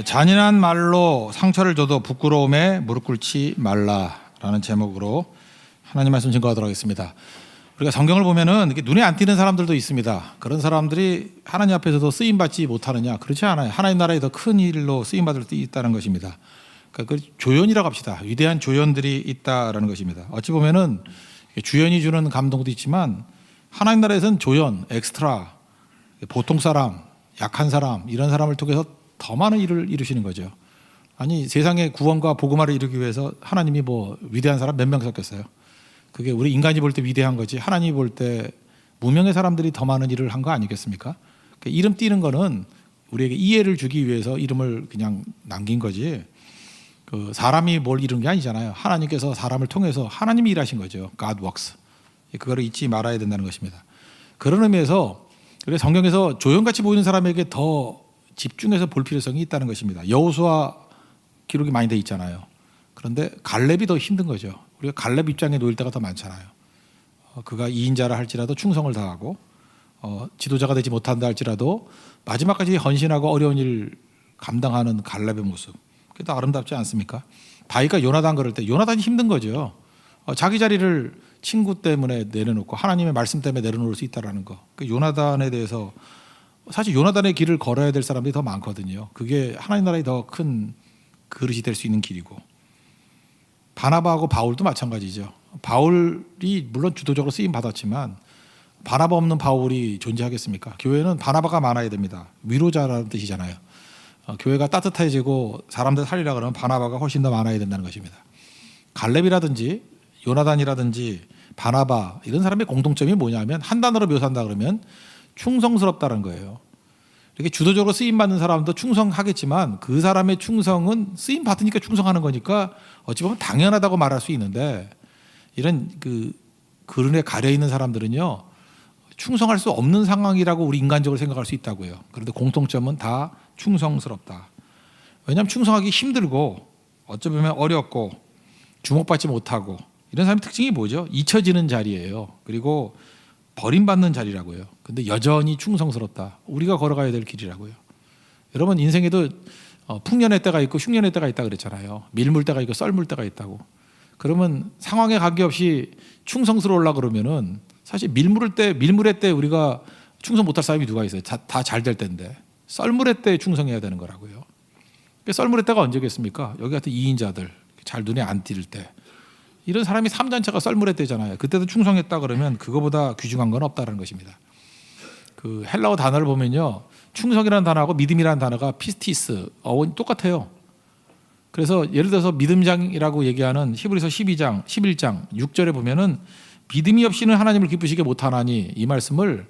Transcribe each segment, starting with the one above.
잔인한 말로 상처를 줘도 부끄러움에 무릎 꿇지 말라라는 제목으로 하나님 말씀 증거하도록 하겠습니다. 우리가 성경을 보면은 이렇게 눈에 안 띄는 사람들도 있습니다. 그런 사람들이 하나님 앞에서도 쓰임 받지 못하느냐? 그렇지 않아요. 하나님 나라에 더 큰 일로 쓰임 받을 때 있다는 것입니다. 그러니까 그 조연이라고 합시다. 위대한 조연들이 있다라는 것입니다. 어찌 보면은 주연이 주는 감동도 있지만 하나님 나라에서는 조연, 엑스트라, 보통 사람, 약한 사람 이런 사람을 통해서 더 많은 일을 이루시는 거죠. 아니 세상의 구원과 복음화를 이루기 위해서 하나님이 뭐 위대한 사람 몇 명 섞였어요. 그게 우리 인간이 볼 때 위대한 거지 하나님이 볼 때 무명의 사람들이 더 많은 일을 한 거 아니겠습니까? 그 이름 띄는 거는 우리에게 이해를 주기 위해서 이름을 그냥 남긴 거지 그 사람이 뭘 이룬 게 아니잖아요. 하나님께서 사람을 통해서 하나님이 일하신 거죠. God works. 그거를 잊지 말아야 된다는 것입니다. 그런 의미에서 그래서 성경에서 조연같이 보이는 사람에게 더 집중해서 볼 필요성이 있다는 것입니다. 여호수아 기록이 많이 돼 있잖아요. 그런데 갈렙이 더 힘든 거죠. 우리가 갈렙 입장에 놓일 때가 더 많잖아요. 그가 2인자라 할지라도 충성을 다하고 지도자가 되지 못한다 할지라도 마지막까지 헌신하고 어려운 일 감당하는 갈렙의 모습. 그게 더 아름답지 않습니까? 다윗과 요나단 그럴 때 요나단이 힘든 거죠. 자기 자리를 친구 때문에 내려놓고 하나님의 말씀 때문에 내려놓을 수 있다는 거. 그 요나단에 대해서 사실 요나단의 길을 걸어야 될 사람들이 더 많거든요. 그게 하나님 나라의 더 큰 그릇이 될 수 있는 길이고 바나바하고 바울도 마찬가지죠. 바울이 물론 주도적으로 쓰임 받았지만 바나바 없는 바울이 존재하겠습니까? 교회는 바나바가 많아야 됩니다. 위로자라는 뜻이잖아요. 교회가 따뜻해지고 사람들 살리라 그러면 바나바가 훨씬 더 많아야 된다는 것입니다. 갈렙이라든지 요나단이라든지 바나바 이런 사람의 공통점이 뭐냐면 한 단어로 묘사한다 그러면 충성스럽다는 거예요. 이렇게 주도적으로 쓰임 받는 사람도 충성하겠지만 그 사람의 충성은 쓰임 받으니까 충성하는 거니까 어찌 보면 당연하다고 말할 수 있는데 이런 그 그릇에 가려 있는 사람들은요 충성할 수 없는 상황이라고 우리 인간적으로 생각할 수 있다고요. 그런데 공통점은 다 충성스럽다. 왜냐하면 충성하기 힘들고 어쩌면 어렵고 주목받지 못하고 이런 사람의 특징이 뭐죠? 잊혀지는 자리예요. 그리고 버림받는 자리라고요. 근데 여전히 충성스럽다. 우리가 걸어가야 될 길이라고요. 여러분 인생에도 풍년의 때가 있고 흉년의 때가 있다 그랬잖아요. 밀물 때가 있고 썰물 때가 있다고. 그러면 상황에 관계없이 충성스러우려고 그러면은 사실 밀물의 때 우리가 충성 못할 사람이 누가 있어요? 다 잘 될 때인데 썰물의 때 충성해야 되는 거라고요. 썰물의 때가 언제겠습니까? 여기 같은 2인자들 잘 눈에 안 띌 때. 이런 사람이 삶전체가 썰물의 때잖아요. 그때도 충성했다 그러면 그거보다 귀중한 건 없다는 것입니다. 그 헬라어 단어를 보면요. 충성이라는 단어하고 믿음이라는 단어가 피스티스, 어원이 똑같아요. 그래서 예를 들어서 믿음장이라고 얘기하는 히브리서 12장, 11장, 6절에 보면은 믿음이 없이는 하나님을 기쁘시게 못하나니 이 말씀을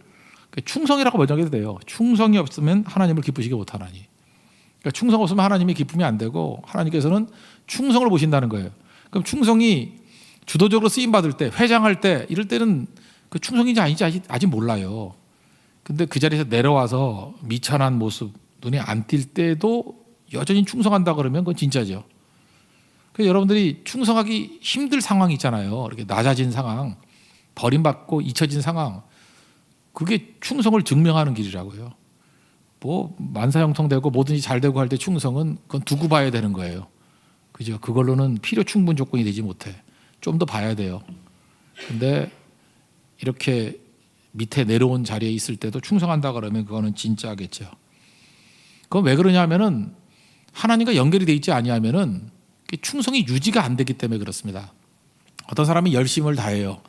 충성이라고 번역해도 돼요. 충성이 없으면 하나님을 기쁘시게 못하나니. 그러니까 충성 없으면 하나님이 기쁨이 안 되고 하나님께서는 충성을 보신다는 거예요. 그럼 충성이 주도적으로 쓰임 받을 때, 회장할 때 이럴 때는 그 충성인지 아닌지 아직 몰라요. 근데 그 자리에서 내려와서 미천한 모습, 눈에 안 띌 때도 여전히 충성한다 그러면 그건 진짜죠. 그래서 여러분들이 충성하기 힘들 상황이 있잖아요. 이렇게 낮아진 상황, 버림받고 잊혀진 상황. 그게 충성을 증명하는 길이라고요. 뭐 만사형통되고 뭐든지 잘 되고 할 때 충성은 그건 두고 봐야 되는 거예요. 그죠? 그걸로는 필요 충분 조건이 되지 못해. 좀 더 봐야 돼요. 근데 이렇게 밑에 내려온 자리에 있을 때도 충성한다 그러면 그거는 진짜겠죠. 그건 왜 그러냐면은 하나님과 연결이 돼 있지 아니하면은 충성이 유지가 안 되기 때문에 그렇습니다. 어떤 사람이 열심을 다해요.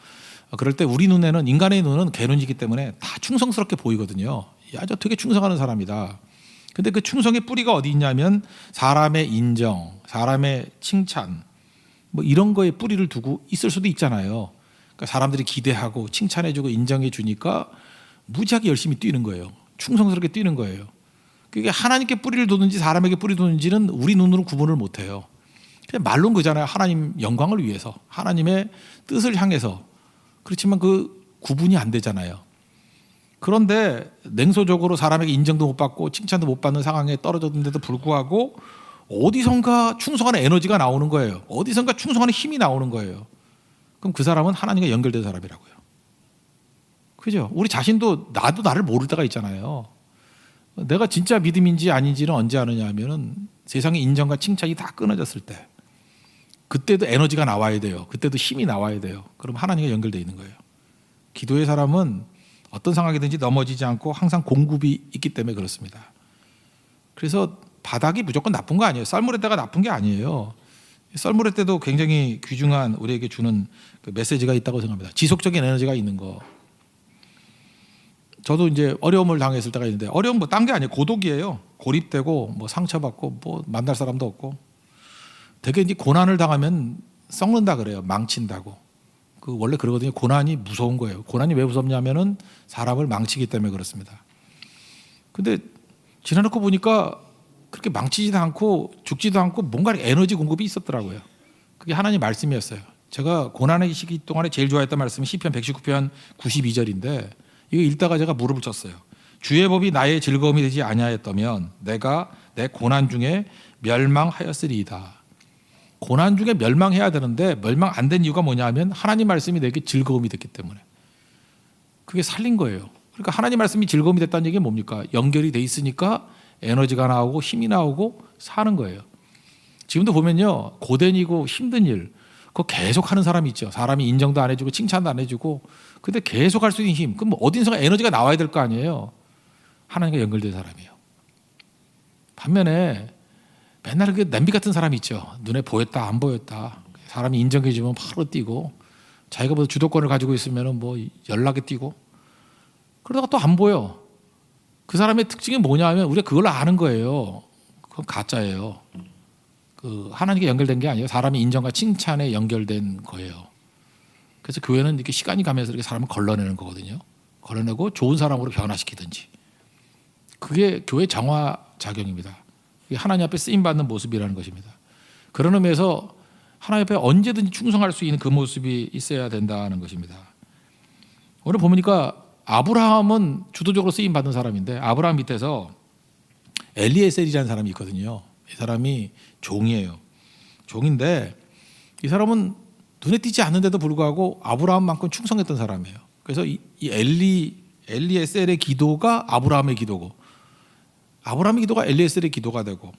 그럴 때 우리 눈에는 인간의 눈은 개눈이기 때문에 다 충성스럽게 보이거든요. 야, 저 되게 충성하는 사람이다. 근데 그 충성의 뿌리가 어디 있냐면 사람의 인정, 사람의 칭찬 뭐 이런 거에 뿌리를 두고 있을 수도 있잖아요. 그러니까 사람들이 기대하고 칭찬해주고 인정해주니까 무지하게 열심히 뛰는 거예요. 충성스럽게 뛰는 거예요. 그게 하나님께 뿌리를 두는지 사람에게 뿌리 두는지는 우리 눈으로 구분을 못해요. 그냥 말로는 그잖아요. 하나님 영광을 위해서 하나님의 뜻을 향해서. 그렇지만 그 구분이 안 되잖아요. 그런데 냉소적으로 사람에게 인정도 못 받고 칭찬도 못 받는 상황에 떨어졌는데도 불구하고 어디선가 충성하는 에너지가 나오는 거예요. 어디선가 충성하는 힘이 나오는 거예요. 그럼 그 사람은 하나님과 연결된 사람이라고요. 그죠? 우리 자신도 나도 나를 모를 때가 있잖아요. 내가 진짜 믿음인지 아닌지는 언제 아느냐 하면은 세상의 인정과 칭찬이 다 끊어졌을 때, 그때도 에너지가 나와야 돼요. 그때도 힘이 나와야 돼요. 그럼 하나님과 연결되어 있는 거예요. 기도의 사람은 어떤 상황이든지 넘어지지 않고 항상 공급이 있기 때문에 그렇습니다. 그래서 바닥이 무조건 나쁜 거 아니에요. 썰물의 때가 나쁜 게 아니에요. 썰물의 때도 굉장히 귀중한 우리에게 주는 그 메시지가 있다고 생각합니다. 지속적인 에너지가 있는 거. 저도 이제 어려움을 당했을 때가 있는데, 어려움 뭐 딴 게 아니에요. 고독이에요. 고립되고 뭐 상처받고 뭐 만날 사람도 없고, 되게 이제 고난을 당하면 썩는다 그래요. 망친다고. 그 원래 그러거든요. 고난이 무서운 거예요. 고난이 왜 무섭냐면은 사람을 망치기 때문에 그렇습니다. 근데 지나놓고 보니까 그렇게 망치지도 않고 죽지도 않고 뭔가 에너지 공급이 있었더라고요. 그게 하나님 말씀이었어요. 제가 고난의 시기 동안에 제일 좋아했던 말씀이 시편 119편 92절인데, 이거 읽다가 제가 무릎을 쳤어요. 주의 법이 나의 즐거움이 되지 아니하였다면 내가 내 고난 중에 멸망하였으리이다. 고난 중에 멸망해야 되는데 멸망 안 된 이유가 뭐냐 하면 하나님 말씀이 내게 즐거움이 됐기 때문에. 그게 살린 거예요. 그러니까 하나님 말씀이 즐거움이 됐다는 얘기는 뭡니까? 연결이 돼 있으니까 에너지가 나오고 힘이 나오고 사는 거예요. 지금도 보면요, 고된이고 힘든 일 그거 계속 하는 사람이 있죠. 사람이 인정도 안 해주고 칭찬도 안 해주고, 근데 계속 할 수 있는 힘, 그럼 뭐 어딘가 에너지가 나와야 될 거 아니에요. 하나님과 연결된 사람이에요. 반면에 맨날 그 냄비 같은 사람이 있죠. 눈에 보였다 안 보였다, 사람이 인정해주면 바로 뛰고, 자기가 뭐 주도권을 가지고 있으면 뭐 연락에 뛰고, 그러다가 또 안 보여. 그 사람의 특징이 뭐냐 하면 우리가 그걸 아는 거예요. 그건 가짜예요. 그 하나님께 연결된 게 아니에요. 사람이 인정과 칭찬에 연결된 거예요. 그래서 교회는 이렇게 시간이 가면서 이렇게 사람을 걸러내는 거거든요. 걸러내고 좋은 사람으로 변화시키든지. 그게 교회 정화 작용입니다. 하나님 앞에 쓰임 받는 모습이라는 것입니다. 그런 의미에서 하나님 앞에 언제든지 충성할 수 있는 그 모습이 있어야 된다는 것입니다. 오늘 보니까 아브라함은 주도적으로 쓰임 받는 사람인데, 아브라함 밑에서 엘리에셀이라는 사람이 있거든요. 이 사람이 종이에요. 종인데 이 사람은 눈에 띄지 않는데도 불구하고 아브라함만큼 충성했던 사람이에요. 그래서 이 엘리에셀의 기도가 아브라함의 기도고, 아브라함의 기도가 엘리에셀의 기도가 되고,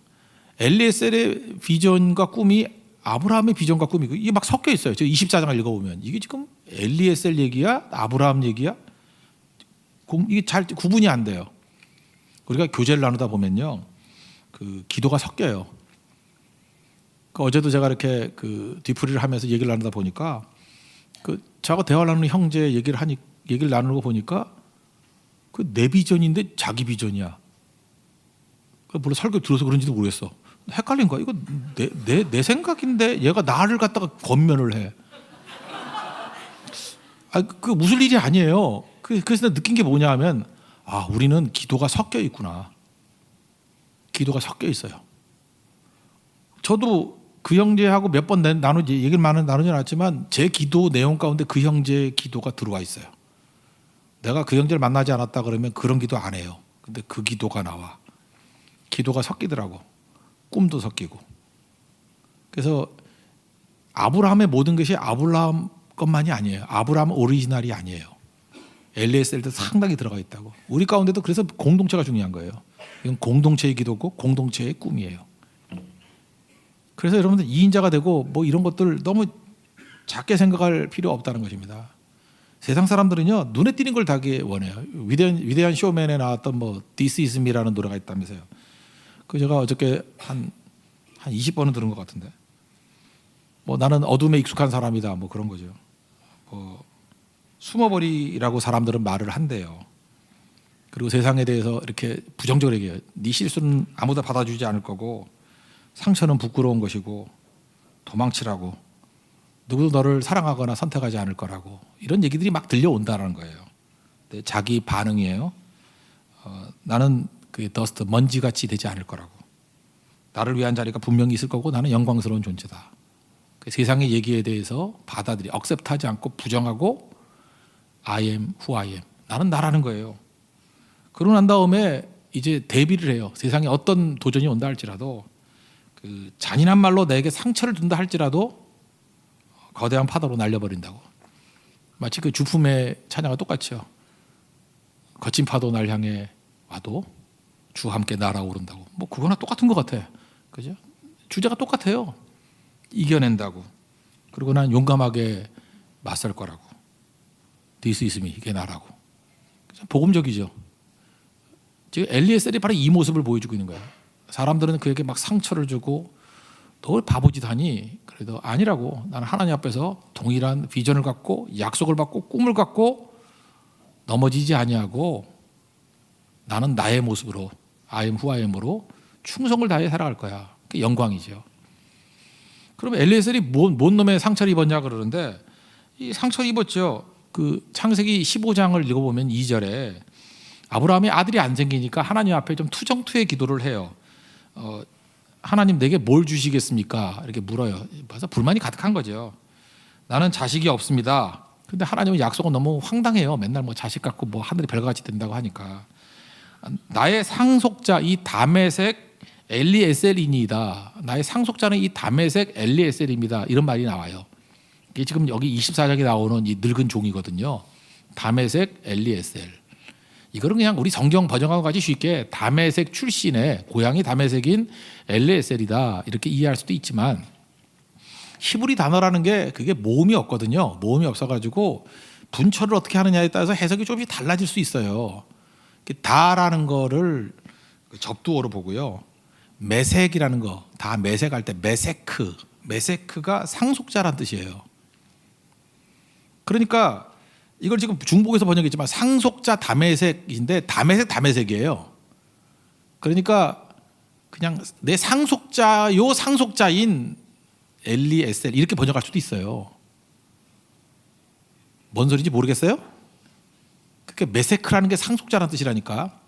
엘리에셀의 비전과 꿈이 아브라함의 비전과 꿈이고, 이게 막 섞여 있어요. 저 24장을 읽어보면 이게 지금 엘리에셀 얘기야, 아브라함 얘기야, 이게 잘 구분이 안 돼요. 우리가 교제를 나누다 보면요, 그 기도가 섞여요. 그 어제도 제가 이렇게 그 뒤풀이를 하면서 얘기를 나누다 보니까, 그 저하고 대화를 나누는 형제 얘기를 나누고 보니까 그 내 비전인데 자기 비전이야. 물론 설교 들어서 그런지도 모르겠어. 헷갈린 거야. 이거 내 생각인데 얘가 나를 갖다가 권면을 해. 그 무슨 일이 아니에요. 그래서 느낀 게 뭐냐 하면, 우리는 기도가 섞여 있구나. 기도가 섞여 있어요. 저도 그 형제하고 몇 번 얘기를 나누지 않았지만 제 기도 내용 가운데 그 형제의 기도가 들어와 있어요. 내가 그 형제를 만나지 않았다 그러면 그런 기도 안 해요. 근데 그 기도가 나와. 기도가 섞이더라고. 꿈도 섞이고. 그래서 아브라함의 모든 것이 아브라함 것만이 아니에요. 아브라함 오리지널이 아니에요. 엘리에셀도 상당히 들어가 있다고. 우리 가운데도 그래서 공동체가 중요한 거예요. 이건 공동체의 기도고 공동체의 꿈이에요. 그래서 여러분들 2인자가 되고 뭐 이런 것들 너무 작게 생각할 필요 없다는 것입니다. 세상 사람들은요, 눈에 띄는 걸 다기 원해요. 위대한 쇼맨에 나왔던 뭐 This Is Me라는 노래가 있다면서요. 그 제가 어저께 한 20번은 들은 것 같은데, 뭐 나는 어둠에 익숙한 사람이다, 뭐 그런 거죠. 뭐 숨어버리라고 사람들은 말을 한대요. 그리고 세상에 대해서 이렇게 부정적으로 얘기해요. 네 실수는 아무도 받아주지 않을 거고, 상처는 부끄러운 것이고, 도망치라고, 누구도 너를 사랑하거나 선택하지 않을 거라고, 이런 얘기들이 막 들려온다는 거예요. 근데 자기 반응이에요. 나는 그 더스트, 먼지같이 되지 않을 거라고, 나를 위한 자리가 분명히 있을 거고 나는 영광스러운 존재다. 그 세상의 얘기에 대해서 억셉트하지 않고 부정하고 I am who I am, 나는 나라는 거예요. 그러고 난 다음에 이제 대비를 해요. 세상에 어떤 도전이 온다 할지라도, 그 잔인한 말로 내게 상처를 준다 할지라도 거대한 파도로 날려버린다고. 마치 그 주품의 찬양과 똑같죠. 거친 파도 날 향해 와도 주와 함께 날아오른다고. 뭐 그거나 똑같은 것 같아. 그죠? 주제가 똑같아요. 이겨낸다고. 그리고 난 용감하게 맞설 거라고. This is me. 이게 나라고. 복음적이죠. 지금 엘리에셀이 바로 이 모습을 보여주고 있는 거예요. 사람들은 그에게 막 상처를 주고 너 바보짓 하니? 그래도 아니라고. 나는 하나님 앞에서 동일한 비전을 갖고 약속을 받고 꿈을 갖고 넘어지지 아니하고 나는 나의 모습으로 I am who I am으로 충성을 다해 살아갈 거야. 그게 영광이죠. 그러면 엘리에셀이 뭔 놈의 상처를 입었냐 그러는데 이 상처를 입었죠. 그 창세기 15장을 읽어보면 2절에 아브라함이 아들이 안 생기니까 하나님 앞에 좀 투정투의 기도를 해요. 하나님 내게 뭘 주시겠습니까? 이렇게 물어요. 그래서 불만이 가득한 거죠. 나는 자식이 없습니다. 근데 하나님은 약속은 너무 황당해요. 맨날 뭐 자식 갖고 뭐 하늘이 별것같이 된다고 하니까. 나의 상속자 이 다메섹 엘리에셀이니이다. 나의 상속자는 이 다메섹 엘리에셀입니다. 이런 말이 나와요. 이게 지금 여기 24장에 나오는 이 늙은 종이거든요. 다메섹 엘리에셀. 이거는 그냥 우리 성경 번역하고 같이 쉽게 다메섹 출신의 고향이 다메섹인 엘리에셀이다 이렇게 이해할 수도 있지만 히브리 단어라는 게 그게 모음이 없거든요. 모음이 없어가지고 분철을 어떻게 하느냐에 따라서 해석이 조금씩 달라질 수 있어요. 다라는 거를 접두어로 보고요. 메색이라는 거, 다 메색할 때 메세크, 메세크가 상속자란 뜻이에요. 그러니까 이걸 지금 중복해서 번역했지만 상속자 다메섹인데 다메섹이에요. 그러니까 그냥 내 상속자요 상속자인 엘리에셀 이렇게 번역할 수도 있어요. 뭔 소리인지 모르겠어요? 그게 메세크라는 게 상속자라는 뜻이라니까.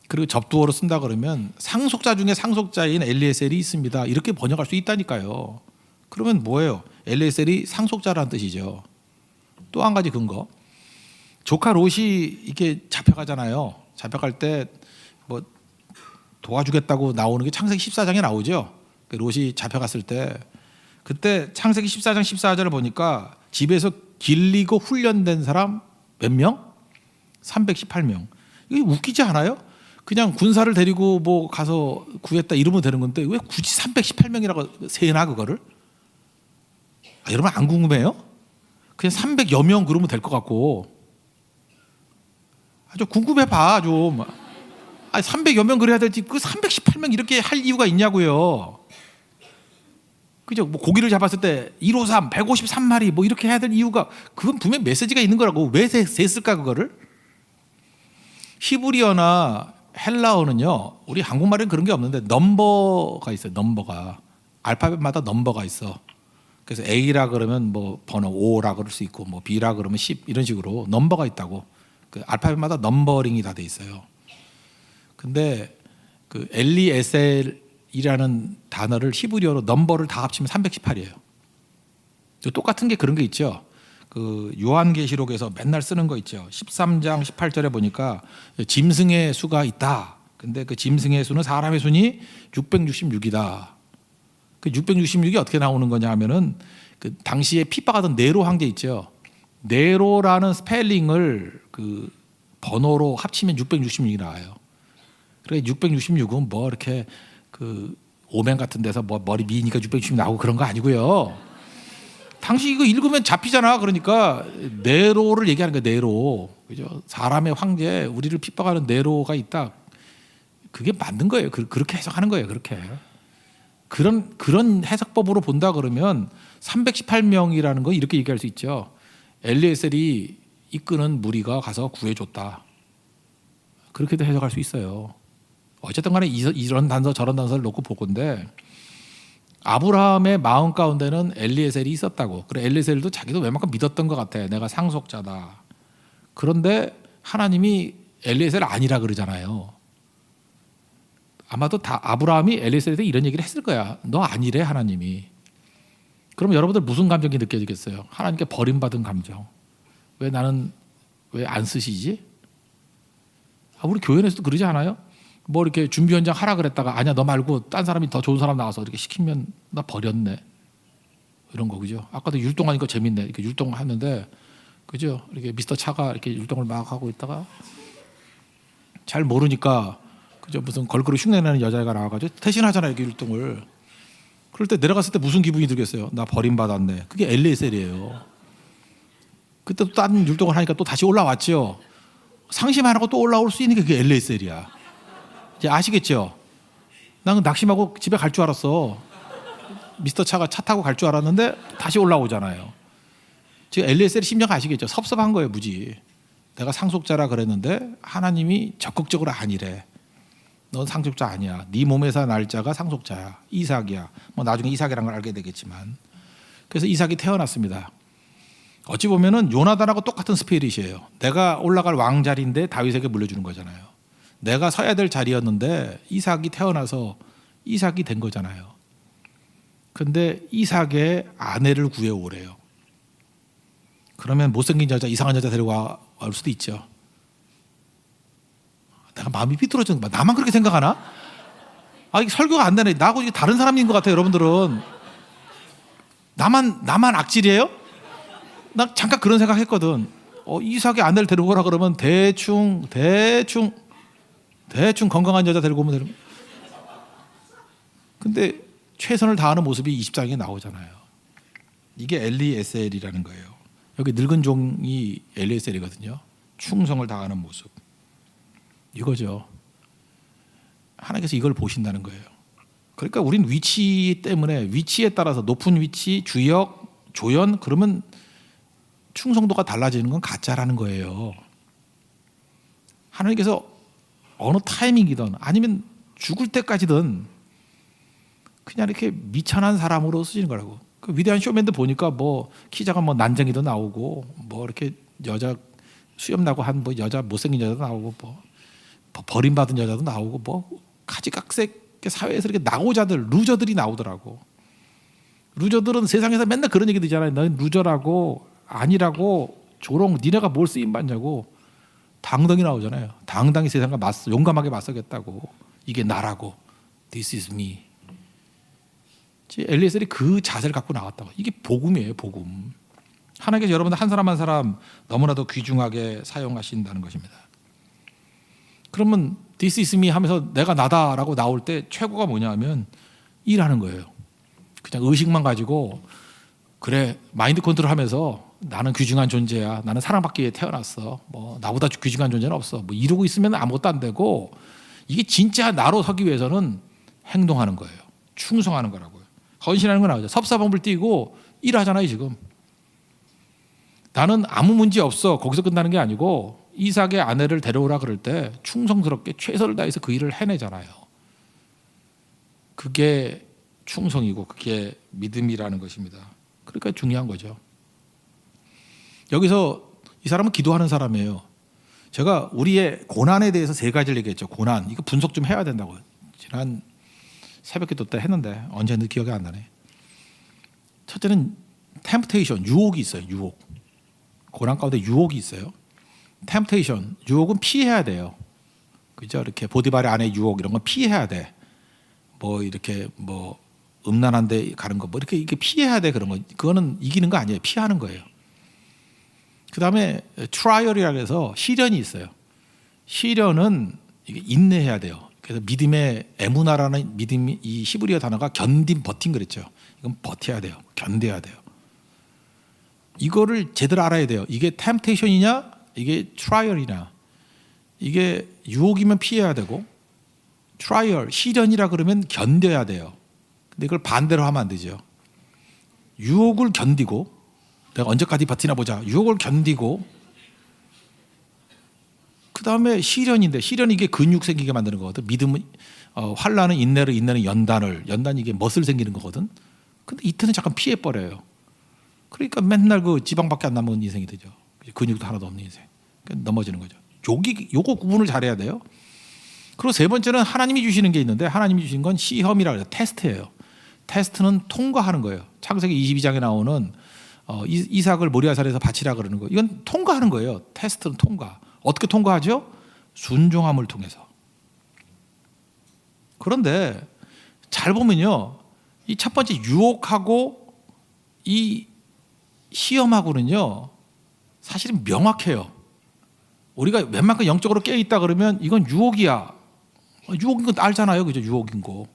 그리고 접두어로 쓴다 그러면 상속자 중에 상속자인 엘리에셀이 있습니다. 이렇게 번역할 수 있다니까요. 그러면 뭐예요? 엘리에셀이 상속자라는 뜻이죠. 또 한 가지 근거. 조카 롯이 이렇게 잡혀가잖아요. 잡혀갈 때 뭐 도와주겠다고 나오는 게 창세기 14장에 나오죠. 롯이 잡혀갔을 때 그때 창세기 14장 14절을 보니까 집에서 길리고 훈련된 사람 몇 명? 318명. 이게 웃기지 않아요? 그냥 군사를 데리고 뭐 가서 구했다 이러면 되는 건데 왜 굳이 318명이라고 세나 그거를? 여러분 안 궁금해요? 그냥 300여 명 그러면 될 것 같고 아주 궁금해봐 좀. 300여 명 그래야 될지 그 318명 이렇게 할 이유가 있냐고요. 그죠? 뭐 고기를 잡았을 때 153, 153마리 뭐 이렇게 해야 될 이유가 그건 분명히 메시지가 있는 거라고. 왜 셌을까 그거를? 히브리어나 헬라어는요. 우리 한국말에는 그런 게 없는데 넘버가 있어요. 넘버가 알파벳마다 넘버가 있어. 그래서 A라 그러면 뭐 번호 5라 그럴 수 있고 뭐 B라 그러면 10 이런 식으로 넘버가 있다고. 그 알파벳마다 넘버링이 다 돼 있어요. 근데 그 엘리에셀이라는 단어를 히브리어로 넘버를 다 합치면 318이에요. 똑같은 게 그런 게 있죠. 그 요한계시록에서 맨날 쓰는 거 있죠. 13장 18절에 보니까 짐승의 수가 있다. 근데 그 짐승의 수는 사람의 수니 666이다. 그 666이 어떻게 나오는 거냐 하면은 그 당시에 핍박하던 네로 황제 있죠. 네로라는 스펠링을 그 번호로 합치면 666이 나와요. 그래 666은 뭐 이렇게 그 오멘 같은 데서 뭐 머리 미니까 666 나오고 그런 거 아니고요. 당시 이거 읽으면 잡히잖아. 그러니까 네로를 얘기하는 거야. 네로. 그죠? 사람의 황제, 우리를 핍박하는 네로가 있다. 그게 맞는 거예요. 그렇게 해석하는 거예요. 그렇게. 그런 해석법으로 본다 그러면 318명이라는 거 이렇게 얘기할 수 있죠. 엘리에셀이 이끄는 무리가 가서 구해줬다. 그렇게도 해석할 수 있어요. 어쨌든 간에 이런 단서 저런 단서를 놓고 볼 건데 아브라함의 마음 가운데는 엘리에셀이 있었다고. 그래 엘리에셀도 자기도 웬만큼 믿었던 것 같아. 내가 상속자다. 그런데 하나님이 엘리에셀 아니라 그러잖아요. 아마도 다 아브라함이 엘리에셀한테 이런 얘기를 했을 거야. 너 아니래 하나님이. 그럼 여러분들 무슨 감정이 느껴지겠어요? 하나님께 버림받은 감정. 왜 나는 왜 안 쓰시지? 우리 교회에서도 그러지 않아요? 뭐 이렇게 준비 현장 하라 그랬다가 아니야 너 말고 딴 사람이 더 좋은 사람 나와서 이렇게 시키면 나 버렸네. 이런 거 그죠? 아까도 율동하니까 재밌네. 이렇게 율동하는데 그죠? 이렇게 미스터 차가 이렇게 율동을 막 하고 있다가 잘 모르니까 그죠? 무슨 걸그룹 흉내내는 여자가 나와가지고 대신하잖아요, 이렇게 율동을. 그럴 때 내려갔을 때 무슨 기분이 들겠어요? 나 버림받았네. 그게 엘리에셀이에요. 그때 또 다른 율동을 하니까 또 다시 올라왔죠. 상심 안 하고 또 올라올 수 있는 게 그게 엘리에셀이야. 이제 아시겠죠? 나는 낙심하고 집에 갈 줄 알았어. 미스터 차가 차 타고 갈 줄 알았는데 다시 올라오잖아요. 지금 엘리에셀의 심정 아시겠죠? 섭섭한 거예요, 무지. 내가 상속자라 그랬는데 하나님이 적극적으로 아니래. 넌 상속자 아니야. 네 몸에서 날 자가 상속자야. 이삭이야. 뭐 나중에 이삭이라는 걸 알게 되겠지만. 그래서 이삭이 태어났습니다. 어찌 보면은 요나단하고 똑같은 스피릿이에요. 내가 올라갈 왕자리인데 다윗에게 물려주는 거잖아요. 내가 서야 될 자리였는데 이삭이 태어나서 이삭이 된 거잖아요. 근데 이삭의 아내를 구해오래요. 그러면 못생긴 여자, 이상한 여자 데리고 올 수도 있죠. 내가 마음이 삐뚤어지는 거야. 나만 그렇게 생각하나? 이게 설교가 안 되네. 나하고 이게 다른 사람인 것 같아요, 여러분들은. 나만 악질이에요? 나 잠깐 그런 생각했거든. 이삭의 아내를 데리고 오라 그러면 대충 건강한 여자 데리고 오면 되는. 근데 최선을 다하는 모습이 20장에 나오잖아요. 이게 엘리에셀이라는 거예요. 여기 늙은 종이 엘리에셀이거든요. 충성을 다하는 모습. 이거죠. 하나님께서 이걸 보신다는 거예요. 그러니까 우린 위치 때문에 위치에 따라서 높은 위치, 주역, 조연 그러면 충성도가 달라지는 건 가짜라는 거예요. 하나님께서 어느 타이밍이든 아니면 죽을 때까지든 그냥 이렇게 미천한 사람으로 쓰시는 거라고. 그 위대한 쇼맨들 보니까 뭐 키자가 뭐 난쟁이도 나오고 뭐 이렇게 여자 수염 나고 한 뭐 여자 못생긴 여자도 나오고 뭐 버림받은 여자도 나오고 뭐 가지각색 사회에서 이렇게 낙오자들 루저들이 나오더라고. 루저들은 세상에서 맨날 그런 얘기 듣잖아요. 너는 루저라고 아니라고 조롱 니네가 뭘 쓰임 받냐고. 당당히 나오잖아요. 당당히 세상과 용감하게 맞서겠다고. 이게 나라고. This is me. 엘리에셀이 그 자세를 갖고 나왔다고. 이게 복음이에요, 복음. 하나님께서 여러분들 한 사람 한 사람 너무나도 귀중하게 사용하신다는 것입니다. 그러면 This is me 하면서 내가 나다라고 나올 때 최고가 뭐냐면 일하는 거예요. 그냥 의식만 가지고 그래 마인드 컨트롤하면서 나는 귀중한 존재야. 나는 사랑받기 위해 태어났어. 뭐 나보다 귀중한 존재는 없어. 뭐 이러고 있으면 아무것도 안 되고 이게 진짜 나로 서기 위해서는 행동하는 거예요. 충성하는 거라고요. 헌신하는 건 나오죠. 섭사범을 띄고 일하잖아요 지금. 나는 아무 문제 없어. 거기서 끝나는 게 아니고 이삭의 아내를 데려오라 그럴 때 충성스럽게 최선을 다해서 그 일을 해내잖아요. 그게 충성이고 그게 믿음이라는 것입니다. 그러니까 중요한 거죠. 여기서 이 사람은 기도하는 사람이에요. 제가 우리의 고난에 대해서 3가지를 얘기했죠. 고난. 이거 분석 좀 해야 된다고요. 지난 새벽기도 때 했는데 언제 했는지 기억이 안 나네. 첫째는 템프테이션, 유혹이 있어요. 유혹. 고난 가운데 유혹이 있어요. 템프테이션, 유혹은 피해야 돼요. 그죠? 이렇게 보디바리 안에 유혹 이런 건 피해야 돼. 뭐 이렇게 뭐 음란한데 가는 거 뭐 이렇게 피해야 돼 그런 거. 그거는 이기는 거 아니에요. 피하는 거예요. 그다음에 트라이얼이라 해서 시련이 있어요. 시련은 이게 인내해야 돼요. 그래서 믿음의 에무나라는 믿음이 이 히브리어 단어가 견딘 버틴 그랬죠. 이건 버텨야 돼요. 견뎌야 돼요. 이거를 제대로 알아야 돼요. 이게 템테이션이냐 이게 트라이얼이냐. 이게 유혹이면 피해야 되고 트라이얼 시련이라 그러면 견뎌야 돼요. 근데 이걸 반대로 하면 안 되죠. 유혹을 견디고 내가 언제까지 버티나 보자. 유혹을 견디고 그 다음에 시련인데 시련이 이게 근육 생기게 만드는 거거든. 믿음은 환난은 인내를 인내는 연단 이게 멋을 생기는 거거든. 근데 이때는 잠깐 피해 버려요. 그러니까 맨날 그 지방밖에 안 남은 인생이 되죠. 근육도 하나도 없는 인생. 그러니까 넘어지는 거죠. 요거 구분을 잘해야 돼요. 그리고 3번째는 하나님이 주시는 게 있는데 하나님이 주신 건 시험이라고 해요. 테스트예요. 테스트는 통과하는 거예요. 창세기 22장에 나오는 이삭을 모리아산에서 바치라 그러는 거. 이건 통과하는 거예요. 테스트는 통과. 어떻게 통과하죠? 순종함을 통해서. 그런데 잘 보면요. 이 첫 번째 유혹하고 이 시험하고는요. 사실은 명확해요. 우리가 웬만큼 영적으로 깨어있다 그러면 이건 유혹이야. 유혹인 건 알잖아요, 그죠? 유혹인 거.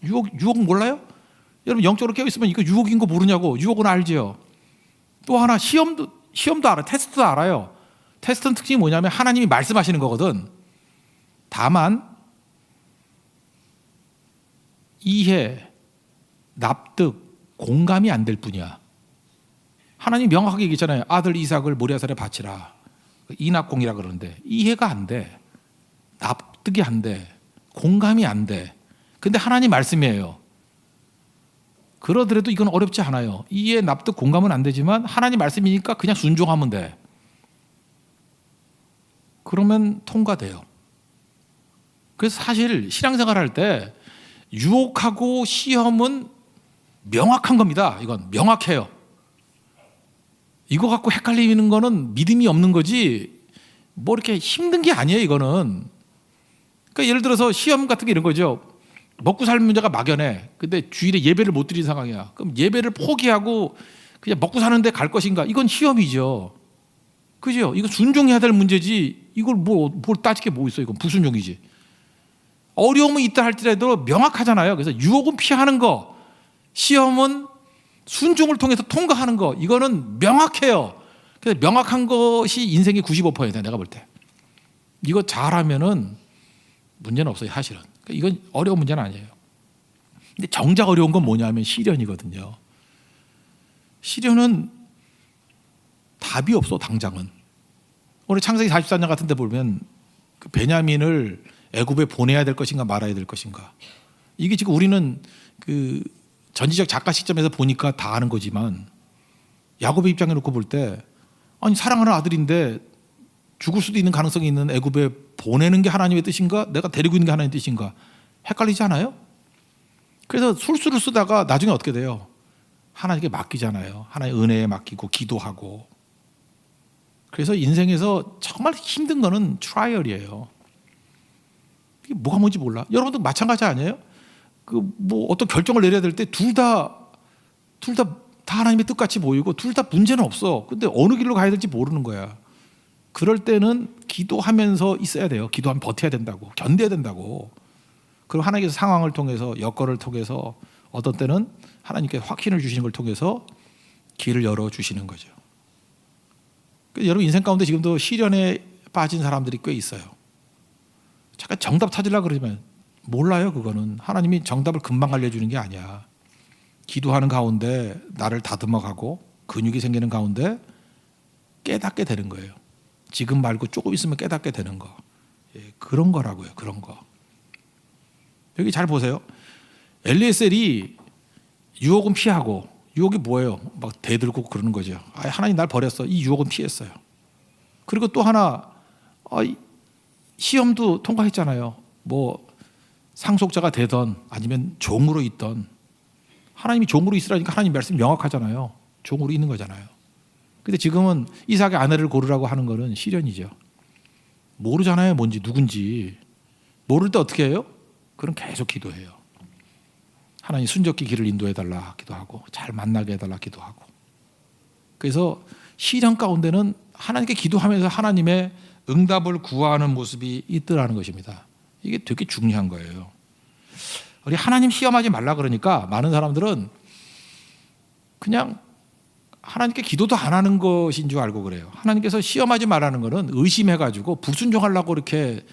유혹 몰라요? 여러분 영적으로 깨어 있으면 이거 유혹인 거 모르냐고. 유혹은 알지요. 또 하나 시험도 알아. 테스트도 알아요. 테스트는 특징이 뭐냐면 하나님이 말씀하시는 거거든. 다만 이해, 납득, 공감이 안 될 뿐이야. 하나님 명확하게 얘기했잖아요. 아들 이삭을 모리아산에 바치라. 이낙공이라 그러는데 이해가 안 돼. 납득이 안 돼. 공감이 안 돼. 근데 하나님 말씀이에요. 그러더라도 이건 어렵지 않아요. 이해, 납득, 공감은 안 되지만 하나님 말씀이니까 그냥 순종하면 돼. 그러면 통과돼요. 그래서 사실 신앙생활 할 때 유혹하고 시험은 명확한 겁니다. 이건 명확해요. 이거 갖고 헷갈리는 거는 믿음이 없는 거지 뭐 이렇게 힘든 게 아니에요. 이거는. 그러니까 예를 들어서 시험 같은 게 이런 거죠. 먹고 살 문제가 막연해. 근데 주일에 예배를 못 드린 상황이야. 그럼 예배를 포기하고 그냥 먹고 사는데 갈 것인가? 이건 시험이죠. 그죠? 이거 순종해야 될 문제지. 이걸 뭘 따질 게 뭐 있어? 이건 불순종이지. 어려움이 있다 할지라도 명확하잖아요. 그래서 유혹은 피하는 거, 시험은 순종을 통해서 통과하는 거. 이거는 명확해요. 그래서 명확한 것이 인생의 95%예요. 내가 볼 때. 이거 잘하면은 문제는 없어요. 사실은. 이건 어려운 문제는 아니에요. 근데 정작 어려운 건 뭐냐면 시련이거든요. 시련은 답이 없어. 당장은. 오늘 창세기 44년 같은 데 보면 그 베냐민을 애굽에 보내야 될 것인가 말아야 될 것인가. 이게 지금 우리는 그 전지적 작가 시점에서 보니까 다 아는 거지만 야곱의 입장에 놓고 볼 때 아니 사랑하는 아들인데 죽을 수도 있는 가능성이 있는 애굽에 보내는 게 하나님의 뜻인가? 내가 데리고 있는 게 하나님의 뜻인가? 헷갈리지 않아요? 그래서 술수를 쓰다가 나중에 어떻게 돼요? 하나님께 맡기잖아요. 하나님의 은혜에 맡기고 기도하고. 그래서 인생에서 정말 힘든 거는 트라이얼이에요. 이게 뭐가 뭔지 몰라. 여러분도 마찬가지 아니에요? 그 뭐 어떤 결정을 내려야 될 때 둘 다 하나님의 뜻같이 보이고 둘 다 문제는 없어. 근데 어느 길로 가야 될지 모르는 거야. 그럴 때는 기도하면서 있어야 돼요. 기도하면 버텨야 된다고. 견뎌야 된다고. 그리고 하나님께서 상황을 통해서 여건을 통해서 어떤 때는 하나님께 확신을 주시는 걸 통해서 길을 열어주시는 거죠. 여러분 인생 가운데 지금도 시련에 빠진 사람들이 꽤 있어요. 잠깐 정답 찾으려고 그러지만 몰라요. 그거는 하나님이 정답을 금방 알려주는 게 아니야. 기도하는 가운데 나를 다듬어가고 근육이 생기는 가운데 깨닫게 되는 거예요. 지금 말고 조금 있으면 깨닫게 되는 거. 예, 그런 거라고요. 그런 거. 여기 잘 보세요. 엘리에셀이 유혹은 피하고, 유혹이 뭐예요? 막 대들고 그러는 거죠. 하나님 날 버렸어. 이 유혹은 피했어요. 그리고 또 하나 시험도 통과했잖아요. 뭐 상속자가 되던 아니면 종으로 있던, 하나님이 종으로 있으라니까 하나님 말씀이 명확하잖아요. 종으로 있는 거잖아요. 근데 지금은 이삭의 아내를 고르라고 하는 거는 시련이죠. 모르잖아요. 뭔지 누군지. 모를 때 어떻게 해요? 그럼 계속 기도해요. 하나님 순적히 길을 인도해달라 기도하고 잘 만나게 해달라 기도하고. 그래서 시련 가운데는 하나님께 기도하면서 하나님의 응답을 구하는 모습이 있더라는 것입니다. 이게 되게 중요한 거예요. 우리 하나님 시험하지 말라 그러니까 많은 사람들은 그냥 하나님께 기도도 안 하는 것인 줄 알고 그래요. 하나님께서 시험하지 말라는 거는 의심해가지고 불순종하려고 이렇게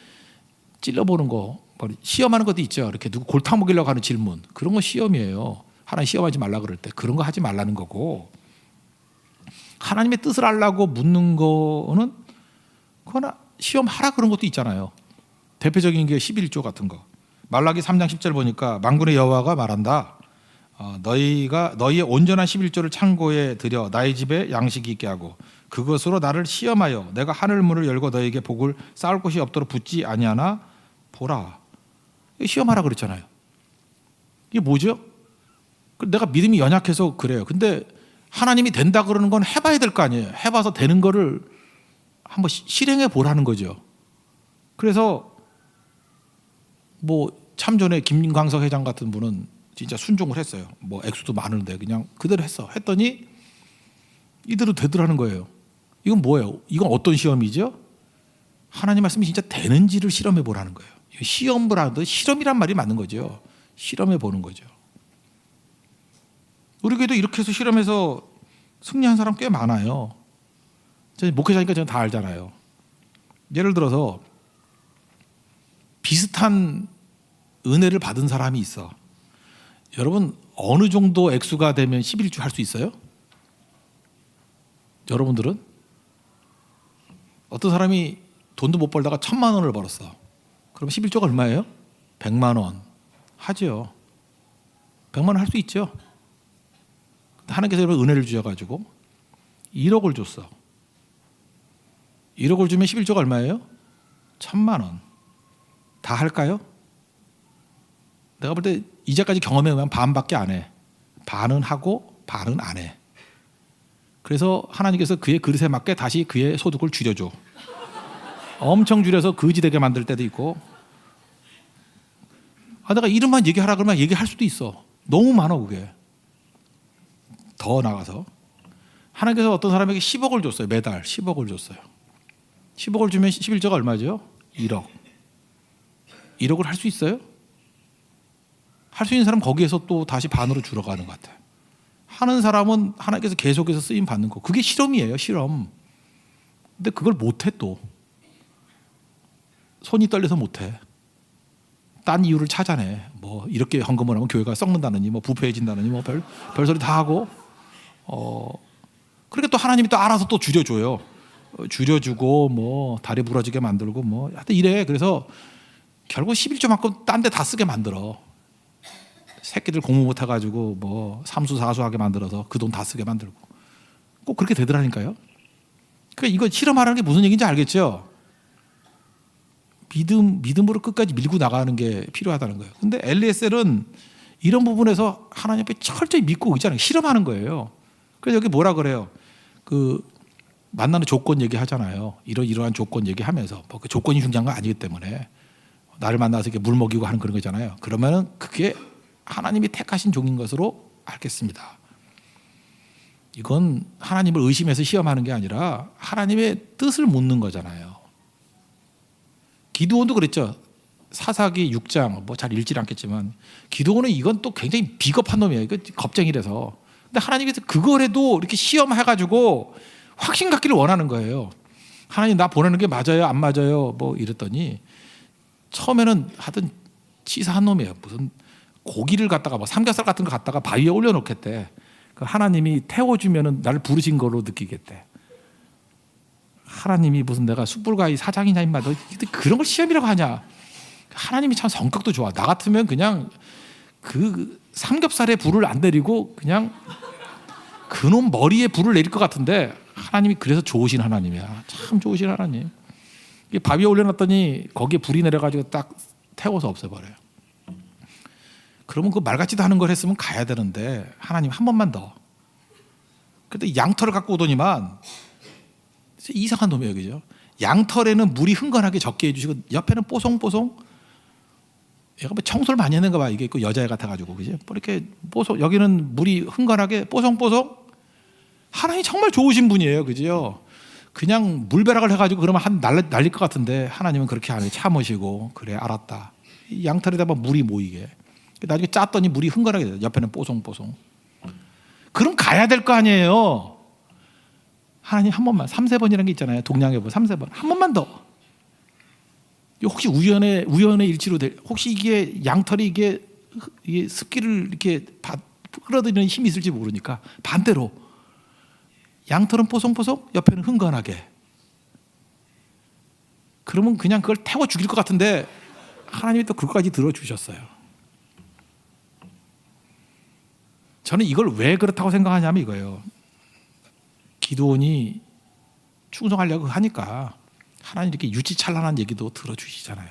찔러보는 거, 시험하는 것도 있죠. 이렇게 누구 골탕 먹이려고 하는 질문, 그런 거 시험이에요. 하나님 시험하지 말라 그럴 때 그런 거 하지 말라는 거고, 하나님의 뜻을 알라고 묻는 거는 그거는 시험하라 그런 것도 있잖아요. 대표적인 게 11조 같은 거. 말라기 3장 10절 보니까 만군의 여호와가 말한다. 너희의 온전한 11조를 창고에 들여 나의 집에 양식이 있게 하고 그것으로 나를 시험하여 내가 하늘 문을 열고 너희에게 복을 쌓을 곳이 없도록 붙지 아니하나 보라. 시험하라 그랬잖아요. 이게 뭐죠? 내가 믿음이 연약해서 그래요. 근데 하나님이 된다 그러는 건 해봐야 될 거 아니에요. 해봐서 되는 거를 한번 실행해 보라는 거죠. 그래서 뭐 참전에 김광석 회장 같은 분은 진짜 순종을 했어요. 뭐 액수도 많은데 그냥 그대로 했어. 했더니 이대로 되더라는 거예요. 이건 뭐예요? 이건 어떤 시험이죠? 하나님 말씀이 진짜 되는지를 실험해 보라는 거예요. 시험을 하듯 실험이란 말이 맞는 거죠. 실험해 보는 거죠. 우리 교회도 이렇게 해서 실험해서 승리한 사람 꽤 많아요. 저는 목회자니까 저는 다 알잖아요. 예를 들어서 비슷한 은혜를 받은 사람이 있어. 여러분 어느 정도 액수가 되면 11주 할 수 있어요? 여러분들은? 어떤 사람이 돈도 못 벌다가 1,000만 원을 벌었어. 그럼 11조가 얼마예요? 100만 원. 하죠. 100만 원 할 수 있죠. 하나님께서 여러분 은혜를 주셔가지고 1억을 줬어. 1억을 주면 11조가 얼마예요? 1,000만 원. 다 할까요? 내가 볼 때 이제까지 경험해보면 반밖에 안 해. 반은 하고 반은 안 해. 그래서 하나님께서 그의 그릇에 맞게 다시 그의 소득을 줄여줘. 엄청 줄여서 거지되게 만들 때도 있고. 내가 이름만 얘기하라 그러면 얘기할 수도 있어. 너무 많아 그게. 더 나가서 하나님께서 어떤 사람에게 10억을 줬어요. 매달 10억을 줬어요. 10억을 주면 11조가 얼마죠? 1억. 1억을 할 수 있어요? 할 수 있는 사람 거기에서 또 다시 반으로 줄어가는 것 같아요. 하는 사람은 하나님께서 계속해서 쓰임 받는 거. 그게 실험이에요. 실험. 근데 그걸 못해 또. 손이 떨려서 못해. 딴 이유를 찾아내. 뭐 이렇게 헌금을 하면 교회가 썩는다느니 뭐 부패해진다느니 뭐 별소리 다 하고 그러니까 또 하나님이 또 알아서 또 줄여줘요. 줄여주고 뭐 다리 부러지게 만들고 뭐 하여튼 이래. 그래서 결국 11조만큼 딴 데 다 쓰게 만들어. 새끼들 공부 못해가지고 뭐 삼수사수하게 만들어서 그 돈 다 쓰게 만들고 꼭 그렇게 되더라니까요. 그러니까 이거 실험하라는 게 무슨 얘기인지 알겠죠? 믿음으로 끝까지 밀고 나가는 게 필요하다는 거예요. 근데 엘리에셀은 이런 부분에서 하나님 앞에 철저히 믿고 의지하는 실험하는 거예요. 그래서 여기 뭐라 그래요? 그 만나는 조건 얘기하잖아요. 이러한 조건 얘기하면서 뭐 그 조건이 중요한 건 아니기 때문에 나를 만나서 이렇게 물 먹이고 하는 그런 거잖아요. 그러면은 그게 하나님이 택하신 종인 것으로 알겠습니다. 이건 하나님을 의심해서 시험하는 게 아니라 하나님의 뜻을 묻는 거잖아요. 기드온도 그랬죠. 사사기 6장 뭐 잘 읽지 않겠지만 기드온은 이건 또 굉장히 비겁한 놈이에요. 이거 겁쟁이라서. 근데 하나님께서 그거라도 이렇게 시험해가지고 확신 갖기를 원하는 거예요. 하나님 나 보내는 게 맞아요, 안 맞아요, 뭐 이랬더니 처음에는 하여튼 치사한 놈이에요. 무슨 고기를 갖다가 뭐 삼겹살 같은 거 갖다가 바위에 올려놓겠대. 하나님이 태워주면은 나를 부르신 거로 느끼겠대. 하나님이 무슨 내가 숯불가의 사장이냐 임마 너 그런 걸 시험이라고 하냐. 하나님이 참 성격도 좋아. 나 같으면 그냥 그 삼겹살에 불을 안 내리고 그냥 그놈 머리에 불을 내릴 것 같은데 하나님이 그래서 좋으신 하나님이야. 참 좋으신 하나님. 바위에 올려놨더니 거기에 불이 내려가지고 딱 태워서 없애버려요. 그러면 그 말 같지도 않은 걸 했으면 가야 되는데 하나님 한 번만 더. 그때 양털을 갖고 오더니만 이상한 놈이에요. 그죠? 양털에는 물이 흥건하게 적게 해주시고 옆에는 뽀송뽀송 얘가 뭐 청소를 많이 했는가 봐. 이게 있고 여자애 같아가지고 그죠? 뭐 이렇게 뽀송 여기는 물이 흥건하게 뽀송뽀송. 하나님 정말 좋으신 분이에요. 그죠? 그냥 물벼락을 해가지고 그러면 한 날릴 것 같은데 하나님은 그렇게 안 해. 참으시고 그래 알았다. 양털에다가 물이 모이게. 나중에 짰더니 물이 흥건하게 돼요. 옆에는 뽀송뽀송. 그럼 가야 될 거 아니에요. 하나님 한 번만 3-4번이라는 게 있잖아요. 동량해보 3-4번 한 번만 더. 혹시 우연의 일치로 혹시 이게 양털이 이게 습기를 이렇게 끌어들이는 힘이 있을지 모르니까 반대로 양털은 뽀송뽀송 옆에는 흥건하게. 그러면 그냥 그걸 태워 죽일 것 같은데 하나님이 또 그것까지 들어주셨어요. 저는 이걸 왜 그렇다고 생각하냐면 이거예요. 기드온이 충성하려고 하니까 하나님 이렇게 유치찬란한 얘기도 들어주시잖아요.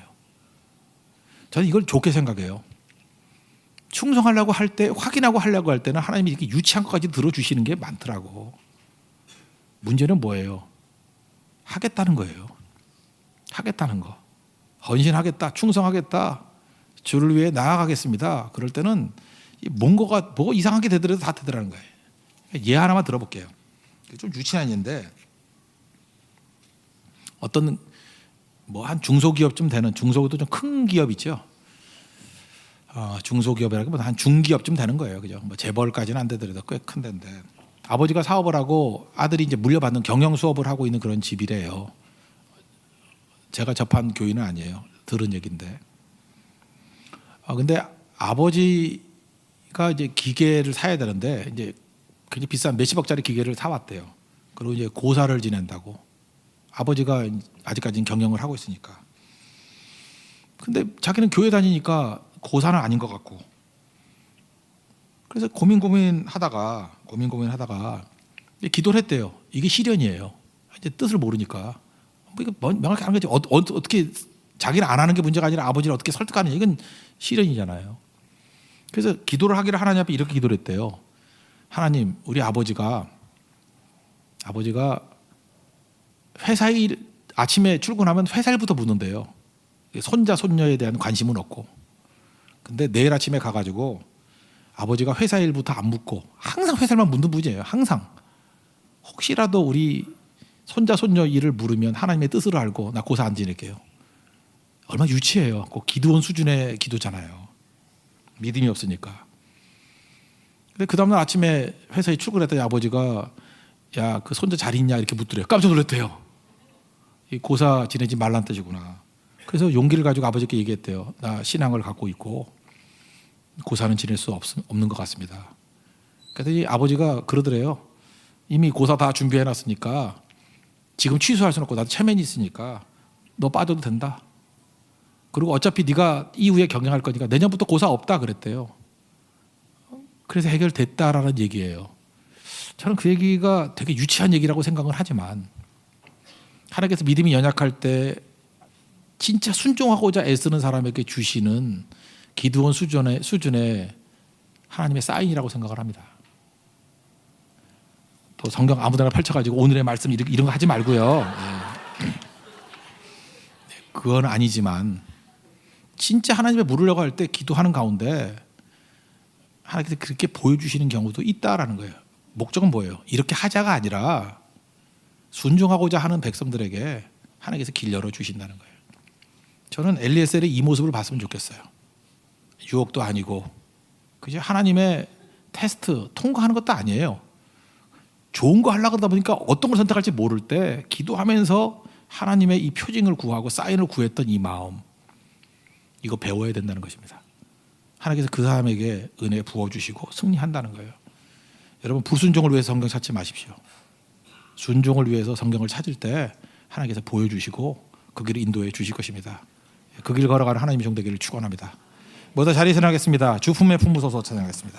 저는 이걸 좋게 생각해요. 충성하려고 할 때, 확인하고 하려고 할 때는 하나님이 이렇게 유치한 것까지 들어주시는 게 많더라고. 문제는 뭐예요? 하겠다는 거예요. 하겠다는 거. 헌신하겠다, 충성하겠다, 주를 위해 나아가겠습니다. 그럴 때는 뭐가 이상하게 되더라도 다 되더라는 거예요. 예 하나만 들어볼게요. 좀 유치한 예인데 어떤 뭐 한 중소기업쯤 되는 중소도 좀 큰 기업 있죠. 중소기업이라기보다 한 중기업쯤 되는 거예요, 그죠? 뭐 재벌까지는 안 되더라도 꽤 큰 데인데 아버지가 사업을 하고 아들이 이제 물려받는 경영 수업을 하고 있는 그런 집이래요. 제가 접한 교인은 아니에요. 들은 얘기인데. 근데 아버지가 이제 기계를 사야 되는데 이제 굉장히 비싼 몇십억짜리 기계를 사왔대요. 그리고 이제 고사를 지낸다고. 아버지가 아직까지는 경영을 하고 있으니까. 근데 자기는 교회 다니니까 고사는 아닌 것 같고. 그래서 고민하다가 기도를 했대요. 이게 시련이에요. 이제 뜻을 모르니까. 뭐 이거 명확히 하는 거지. 어떻게 자기를 안 하는 게 문제가 아니라 아버지를 어떻게 설득하느냐. 이건 시련이잖아요. 그래서 기도를 하기를 하나님 앞에 이렇게 기도를 했대요. 하나님, 우리 아버지가 회사 일 아침에 출근하면 회사 일부터 묻는데요. 손자 손녀에 대한 관심은 없고. 근데 내일 아침에 가가지고 아버지가 회사 일부터 안 묻고 항상 회사 일만 묻는 분이에요. 항상. 혹시라도 우리 손자 손녀 일을 물으면 하나님의 뜻을 알고 나 고사 안 지낼게요. 얼마나 유치해요. 꼭 기도원 수준의 기도잖아요. 믿음이 없으니까. 근데 그 다음날 아침에 회사에 출근했더니 아버지가 야, 그 손자 잘 있냐 이렇게 묻더래요. 깜짝 놀랐대요. 이 고사 지내지 말란 뜻이구나. 그래서 용기를 가지고 아버지께 얘기했대요. 나 신앙을 갖고 있고 고사는 지낼 수 없는 것 같습니다. 그랬더니 아버지가 그러더래요. 이미 고사 다 준비해놨으니까 지금 취소할 수는 없고 나도 체면이 있으니까 너 빠져도 된다. 그리고 어차피 네가 이후에 경영할 거니까 내년부터 고사 없다 그랬대요. 그래서 해결됐다라는 얘기예요. 저는 그 얘기가 되게 유치한 얘기라고 생각을 하지만 하나님께서 믿음이 연약할 때 진짜 순종하고자 애쓰는 사람에게 주시는 기드온 수준의 하나님의 사인이라고 생각을 합니다. 또 성경 아무데나 펼쳐가지고 오늘의 말씀 이런 거 하지 말고요. 그건 아니지만 진짜 하나님의 물으려고 할 때 기도하는 가운데 하나님께서 그렇게 보여주시는 경우도 있다라는 거예요. 목적은 뭐예요? 이렇게 하자가 아니라 순종하고자 하는 백성들에게 하나님께서 길 열어주신다는 거예요. 저는 엘리에셀의 이 모습을 봤으면 좋겠어요. 유혹도 아니고 그죠? 하나님의 테스트 통과하는 것도 아니에요. 좋은 거 하려고 하다 보니까 어떤 걸 선택할지 모를 때 기도하면서 하나님의 이 표징을 구하고 사인을 구했던 이 마음, 이거 배워야 된다는 것입니다. 하나님께서 그 사람에게 은혜 부어주시고 승리한다는 거예요. 여러분, 불순종을 위해서 성경 찾지 마십시오. 순종을 위해서 성경을 찾을 때 하나님께서 보여주시고 그 길을 인도해 주실 것입니다. 그 길 걸어가는 하나님의 종 되기를 축원합니다. 모두 자리에서 나가겠습니다. 주품에 품으소서 찬양하겠습니다.